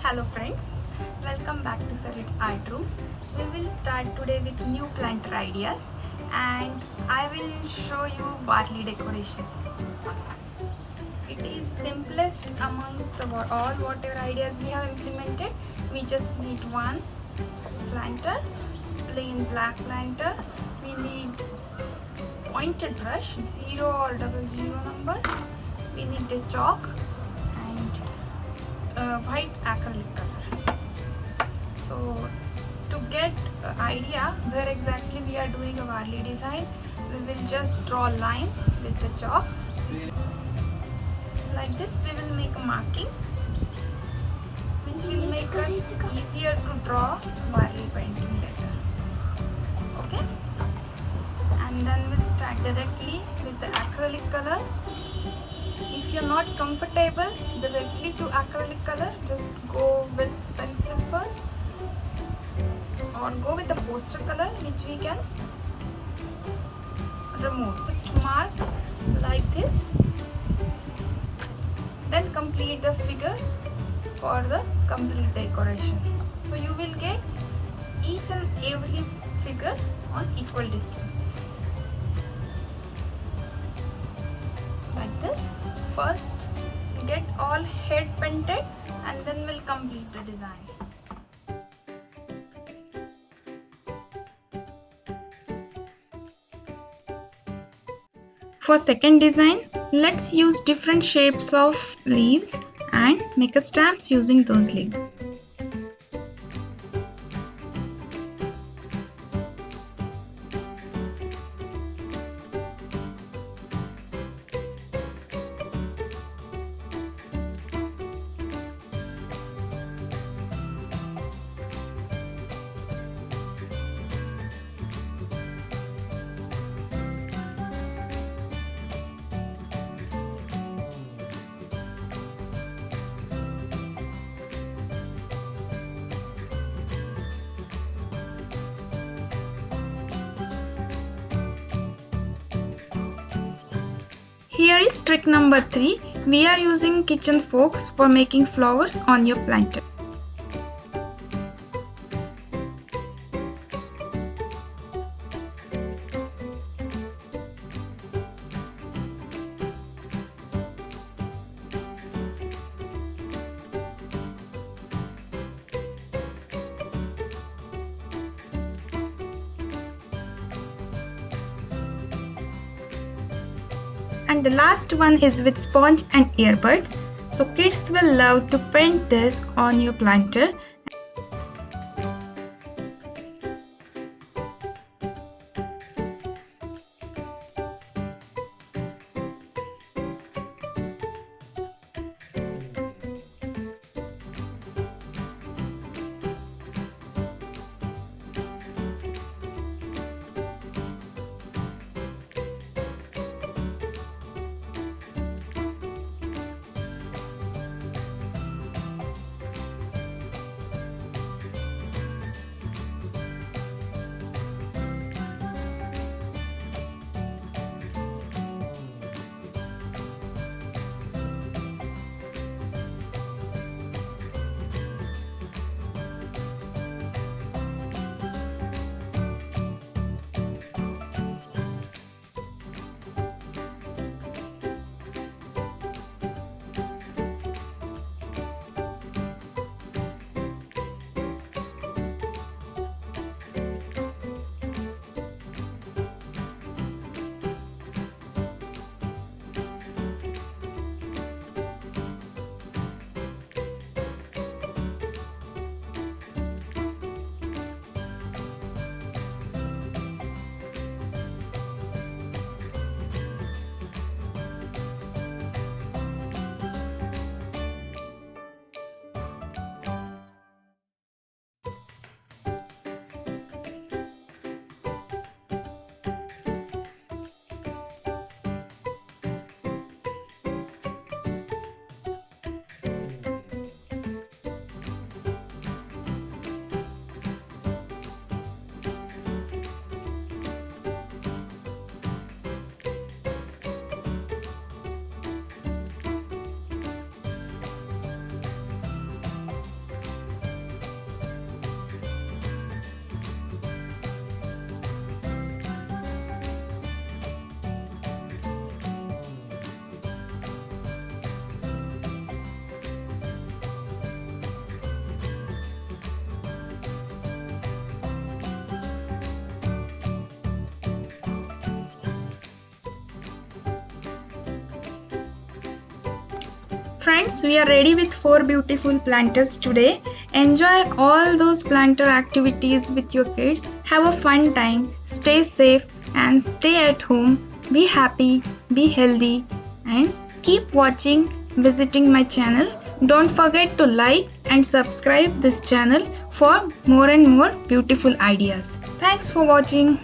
Hello friends, welcome back to SaritzArtRoom. We will start today with new planter ideas and I will show you barley decoration. It is simplest amongst all whatever ideas we have implemented. We just need one planter, plain black planter. We need pointed brush, 0 or 00 number. We need a chalk and white acrylic color. So to get idea where exactly we are doing a barley design, we will just draw lines with the chalk. Like this we will make a marking which will make us easier to draw barley painting later. Okay, and then we'll start directly with the acrylic color. If you're not comfortable directly to acrylic color, just go with pencil first or go with the poster color which we can remove. Just mark like this, then complete the figure for the complete decoration. So you will get each and every figure on equal distance. Like this. First get all head painted and then we'll complete the design. For second design, let's use different shapes of leaves and make a stamps using those leaves. Here is trick number 3. We are using kitchen forks for making flowers on your planter. And the last one is with sponge and earbuds. So kids will love to paint this on your planter. Friends, we are ready with 4 beautiful planters today. Enjoy all those planter activities with your kids. Have a fun time. Stay safe and stay at home. Be happy, be healthy, and keep watching, visiting my channel. Don't forget to like and subscribe this channel for more and more beautiful ideas. Thanks for watching.